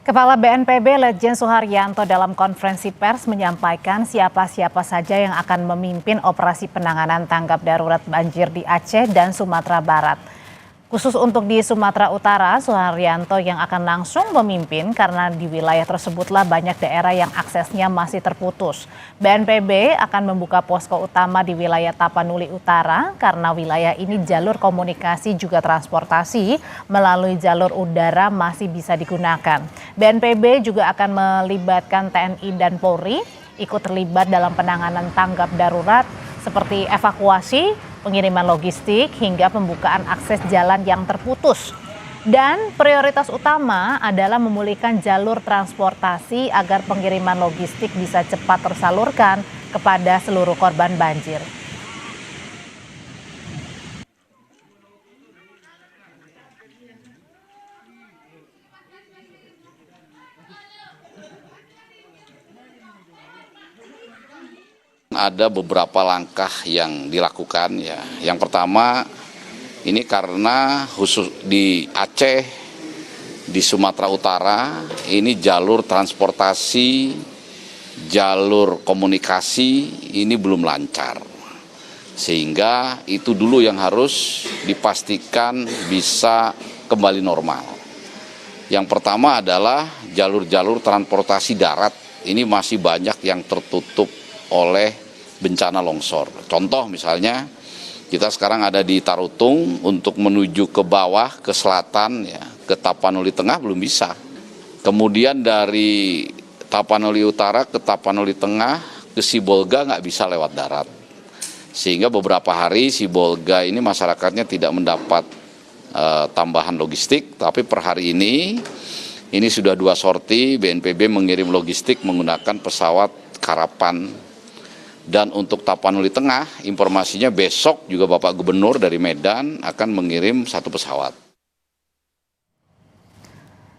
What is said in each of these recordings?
Kepala BNPB Letjen Suharyanto dalam konferensi pers menyampaikan siapa-siapa saja yang akan memimpin operasi penanganan tanggap darurat banjir di Aceh dan Sumatera Barat. Khusus untuk di Sumatera Utara, Suharyanto yang akan langsung memimpin karena di wilayah tersebutlah banyak daerah yang aksesnya masih terputus. BNPB akan membuka posko utama di wilayah Tapanuli Utara karena wilayah ini jalur komunikasi juga transportasi melalui jalur udara masih bisa digunakan. BNPB juga akan melibatkan TNI dan Polri ikut terlibat dalam penanganan tanggap darurat seperti evakuasi, pengiriman logistik, hingga pembukaan akses jalan yang terputus. Dan prioritas utama adalah memulihkan jalur transportasi agar pengiriman logistik bisa cepat tersalurkan kepada seluruh korban banjir. Ada beberapa langkah yang dilakukan ya. Yang pertama ini karena khusus di Aceh, di Sumatera Utara ini jalur transportasi, jalur komunikasi ini belum lancar. Sehingga itu dulu yang harus dipastikan bisa kembali normal. Yang pertama adalah jalur-jalur transportasi darat ini masih banyak yang tertutup oleh bencana longsor. Contoh misalnya kita sekarang ada di Tarutung untuk menuju ke bawah, ke selatan, ya, ke Tapanuli Tengah belum bisa. Kemudian dari Tapanuli Utara ke Tapanuli Tengah ke Sibolga nggak bisa lewat darat. Sehingga beberapa hari Sibolga ini masyarakatnya tidak mendapat tambahan logistik, tapi per hari ini sudah 2 sorti BNPB mengirim logistik menggunakan pesawat Karapan. Dan untuk Tapanuli Tengah, informasinya besok juga Bapak Gubernur dari Medan akan mengirim 1 pesawat.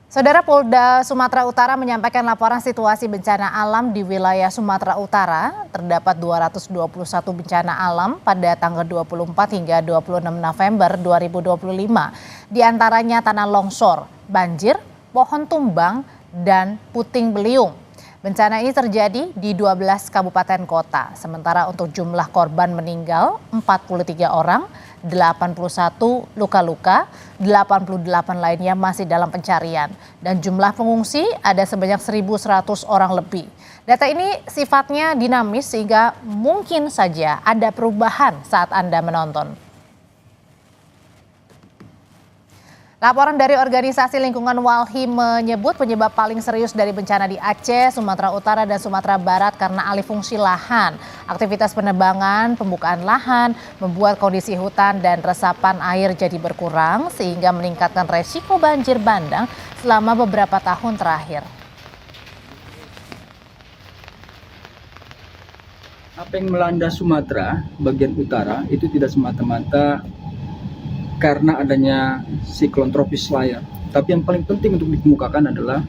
Saudara, Polda Sumatera Utara menyampaikan laporan situasi bencana alam di wilayah Sumatera Utara. Terdapat 221 bencana alam pada tanggal 24 hingga 26 November 2025. Di antaranya tanah longsor, banjir, pohon tumbang, dan puting beliung. Bencana ini terjadi di 12 kabupaten kota. Sementara untuk jumlah korban meninggal 43 orang, 81 luka-luka, 88 lainnya masih dalam pencarian. Dan jumlah pengungsi ada sebanyak 1.100 orang lebih. Data ini sifatnya dinamis sehingga mungkin saja ada perubahan saat Anda menonton. Laporan dari organisasi lingkungan Walhi menyebut penyebab paling serius dari bencana di Aceh, Sumatera Utara, dan Sumatera Barat karena alih fungsi lahan. Aktivitas penebangan, pembukaan lahan, membuat kondisi hutan dan resapan air jadi berkurang sehingga meningkatkan resiko banjir bandang selama beberapa tahun terakhir. Apa yang melanda Sumatera bagian utara itu tidak semata-mata karena adanya siklon tropis Layar. Tapi yang paling penting untuk dikemukakan adalah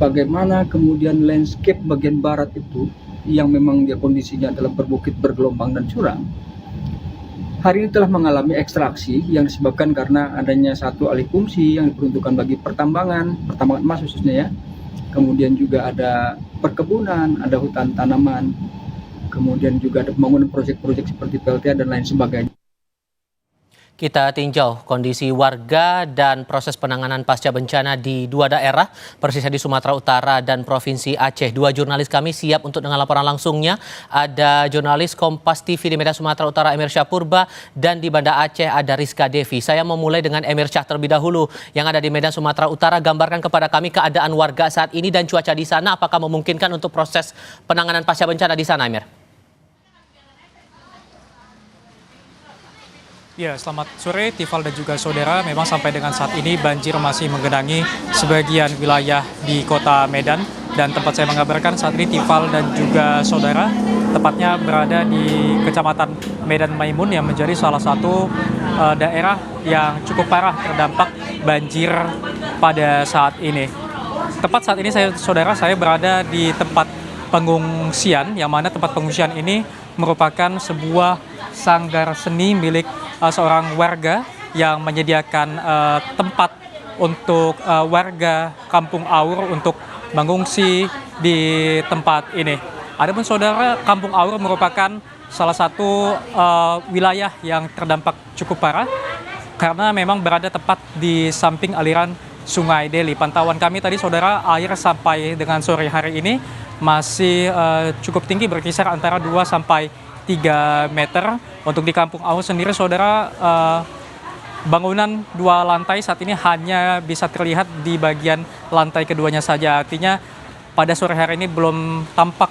bagaimana kemudian landscape bagian barat itu yang memang dia kondisinya adalah berbukit, bergelombang dan curam. Hari ini telah mengalami ekstraksi yang disebabkan karena adanya satu alih fungsi yang diperuntukkan bagi pertambangan emas khususnya ya. Kemudian juga ada perkebunan, ada hutan tanaman. Kemudian juga ada pembangunan proyek-proyek seperti PLTA dan lain sebagainya. Kita tinjau kondisi warga dan proses penanganan pasca bencana di 2 daerah, persisnya di Sumatera Utara dan Provinsi Aceh. 2 jurnalis kami siap untuk dengan laporan langsungnya. Ada jurnalis Kompas TV di Medan Sumatera Utara Emir Syah Purba, dan di Banda Aceh ada Rizka Devi. Saya memulai dengan Emir Syah terlebih dahulu yang ada di Medan Sumatera Utara. Gambarkan kepada kami keadaan warga saat ini dan cuaca di sana. Apakah memungkinkan untuk proses penanganan pasca bencana di sana, Emir? Ya, selamat sore Tifal dan juga saudara. Memang sampai dengan saat ini banjir masih menggenangi sebagian wilayah di kota Medan. Dan tempat saya mengabarkan saat ini Tifal dan juga saudara tepatnya berada di Kecamatan Medan Maimun yang menjadi salah satu daerah yang cukup parah terdampak banjir pada saat ini. Tepat saat ini saya berada di tempat pengungsian, yang mana tempat pengungsian ini merupakan sebuah sanggar seni milik seorang warga yang menyediakan tempat untuk warga Kampung Aur untuk mengungsi di tempat ini. Adapun saudara, Kampung Aur merupakan salah satu wilayah yang terdampak cukup parah karena memang berada tepat di samping aliran Sungai Deli. Pantauan kami tadi saudara, air sampai dengan sore hari ini masih cukup tinggi, berkisar antara 2 sampai 3 meter. Untuk di Kampung Aur sendiri saudara, bangunan 2 lantai saat ini hanya bisa terlihat di bagian lantai keduanya saja. Artinya pada sore hari ini belum tampak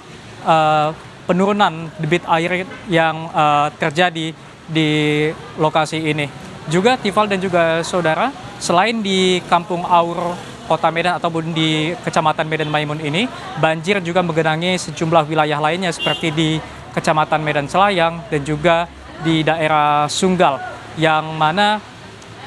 penurunan debit air yang terjadi di lokasi ini. Juga Tifal dan juga saudara, selain di Kampung Aur Kota Medan ataupun di Kecamatan Medan Maimun ini, banjir juga menggenangi sejumlah wilayah lainnya seperti di Kecamatan Medan Selayang dan juga di daerah Sunggal, yang mana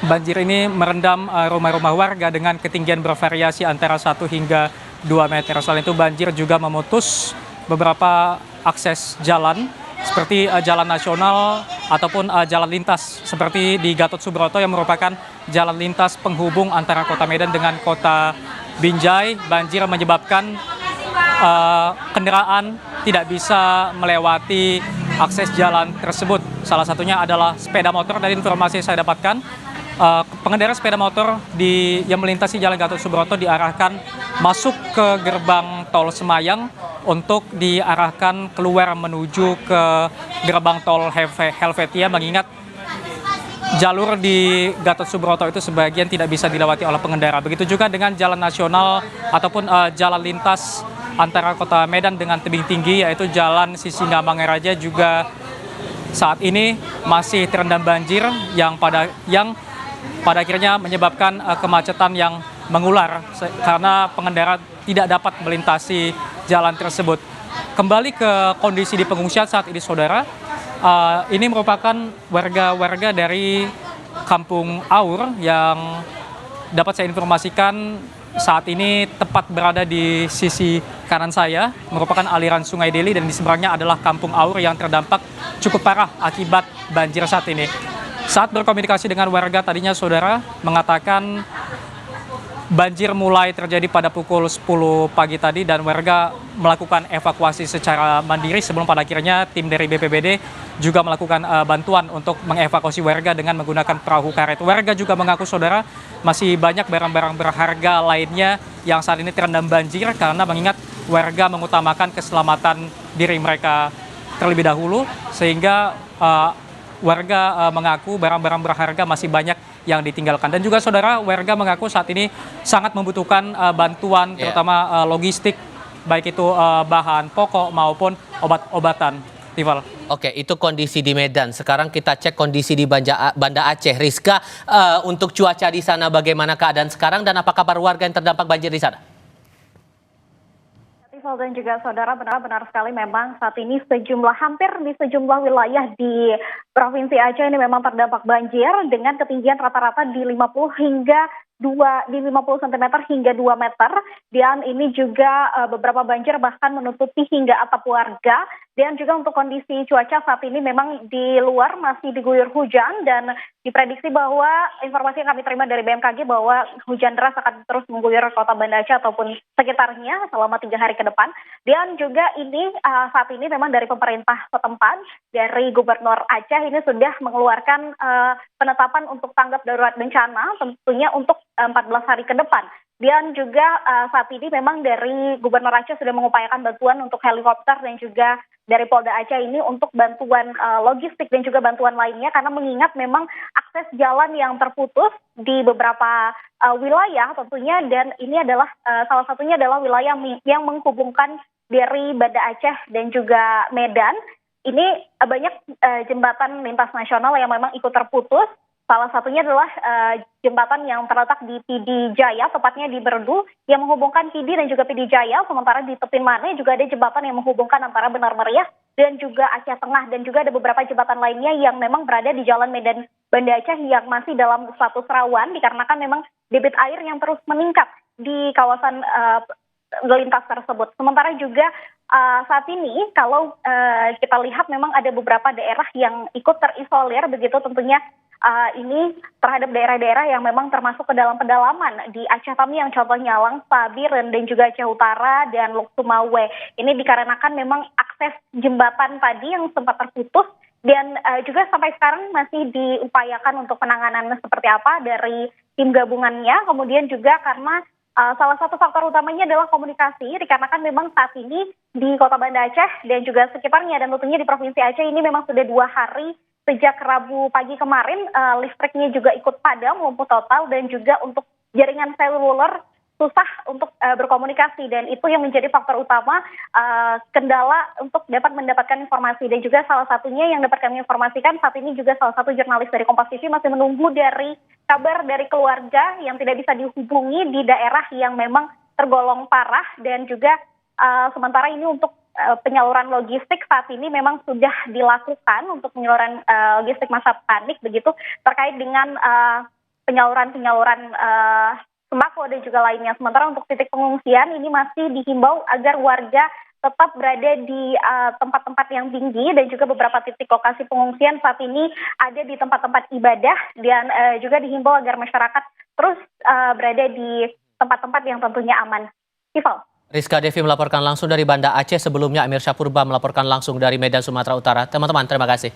banjir ini merendam rumah-rumah warga dengan ketinggian bervariasi antara 1 hingga 2 meter. Selain itu banjir juga memutus beberapa akses jalan seperti jalan nasional ataupun jalan lintas seperti di Gatot Subroto yang merupakan jalan lintas penghubung antara Kota Medan dengan Kota Binjai. Banjir menyebabkan kendaraan tidak bisa melewati akses jalan tersebut. Salah satunya adalah sepeda motor. Dari informasi yang saya dapatkan, pengendara sepeda motor yang melintasi jalan Gatot Subroto diarahkan masuk ke gerbang tol Semayang untuk diarahkan keluar menuju ke gerbang tol Helvetia, mengingat jalur di Gatot Subroto itu sebagian tidak bisa dilewati oleh pengendara. Begitu juga dengan jalan nasional ataupun jalan lintas antara Kota Medan dengan tebing tinggi, yaitu jalan Sisinga Mangaraja, juga saat ini masih terendam banjir yang pada akhirnya menyebabkan kemacetan yang mengular karena pengendara tidak dapat melintasi jalan tersebut. Kembali ke kondisi di pengungsian saat ini saudara, ini merupakan warga-warga dari Kampung Aur yang dapat saya informasikan saat ini tepat berada di sisi kanan saya, merupakan aliran Sungai Deli, dan di seberangnya adalah Kampung Aur yang terdampak cukup parah akibat banjir saat ini. Saat berkomunikasi dengan warga tadinya saudara mengatakan banjir mulai terjadi pada pukul 10 pagi tadi dan warga melakukan evakuasi secara mandiri sebelum pada akhirnya tim dari BPBD juga melakukan bantuan untuk mengevakuasi warga dengan menggunakan perahu karet. Warga juga mengaku saudara masih banyak barang-barang berharga lainnya yang saat ini terendam banjir karena mengingat warga mengutamakan keselamatan diri mereka terlebih dahulu, sehingga warga mengaku barang-barang berharga masih banyak yang ditinggalkan. Dan juga saudara, warga mengaku saat ini sangat membutuhkan bantuan terutama logistik, baik itu bahan pokok maupun obat-obatan. Tifal. Oke, itu kondisi di Medan. Sekarang kita cek kondisi di Banda Aceh. Rizka, untuk cuaca di sana bagaimana keadaan sekarang dan apa kabar warga yang terdampak banjir di sana? Tifal dan juga saudara, benar sekali memang saat ini hampir di sejumlah wilayah di Provinsi Aceh ini memang terdampak banjir dengan ketinggian rata-rata di 50 cm hingga 2 meter, dan ini juga beberapa banjir bahkan menutupi hingga atap warga. Dan juga untuk kondisi cuaca saat ini memang di luar masih diguyur hujan, dan diprediksi bahwa informasi yang kami terima dari BMKG bahwa hujan deras akan terus mengguyur kota Banda Aceh ataupun sekitarnya selama 3 hari ke depan. Dan juga ini saat ini memang dari pemerintah setempat, dari Gubernur Aceh ini sudah mengeluarkan penetapan untuk tanggap darurat bencana tentunya untuk 14 hari ke depan. Dan juga saat ini memang dari Gubernur Aceh sudah mengupayakan bantuan untuk helikopter dan juga dari Polda Aceh ini untuk bantuan logistik dan juga bantuan lainnya, karena mengingat memang akses jalan yang terputus di beberapa wilayah tentunya, dan ini adalah salah satunya adalah wilayah yang menghubungkan dari Banda Aceh dan juga Medan. Ini banyak jembatan lintas nasional yang memang ikut terputus. Salah satunya adalah jembatan yang terletak di Pidi Jaya, tepatnya di Berdu, yang menghubungkan Pidi dan juga Pidi Jaya. Sementara di tepi Mane juga ada jembatan yang menghubungkan antara Benar Meriah dan juga Aceh Tengah. Dan juga ada beberapa jembatan lainnya yang memang berada di Jalan Medan Banda Aceh yang masih dalam status rawan, dikarenakan memang debit air yang terus meningkat di kawasan lintas tersebut. Sementara juga saat ini kalau kita lihat memang ada beberapa daerah yang ikut terisolir, begitu tentunya ini terhadap daerah-daerah yang memang termasuk ke dalam pedalaman di Aceh Tamiang, contohnya Langsa, Biren, dan juga Aceh Utara dan Lok Sumawe. Ini dikarenakan memang akses jembatan tadi yang sempat terputus dan juga sampai sekarang masih diupayakan untuk penanganan seperti apa dari tim gabungannya. Kemudian juga karena salah satu faktor utamanya adalah komunikasi, dikarenakan memang saat ini di Kota Banda Aceh dan juga sekitarnya dan tentunya di Provinsi Aceh ini memang sudah 2 hari sejak Rabu pagi kemarin listriknya juga ikut padam lumpuh total dan juga untuk jaringan seluler susah untuk berkomunikasi dan itu yang menjadi faktor utama kendala untuk dapat mendapatkan informasi dan juga salah satunya yang dapat kami informasikan saat ini juga salah satu jurnalis dari Kompas TV masih menunggu dari kabar dari keluarga yang tidak bisa dihubungi di daerah yang memang tergolong parah dan juga sementara ini untuk penyaluran logistik saat ini memang sudah dilakukan untuk penyaluran logistik masa panik begitu terkait dengan penyaluran sembako dan juga lainnya. Sementara untuk titik pengungsian ini masih dihimbau agar warga tetap berada di tempat-tempat yang tinggi dan juga beberapa titik lokasi pengungsian saat ini ada di tempat-tempat ibadah dan juga dihimbau agar masyarakat terus berada di tempat-tempat yang tentunya aman. Ival. Rizka Devi melaporkan langsung dari Banda Aceh, sebelumnya Amir Syahpurba melaporkan langsung dari Medan, Sumatera Utara. Teman-teman, terima kasih.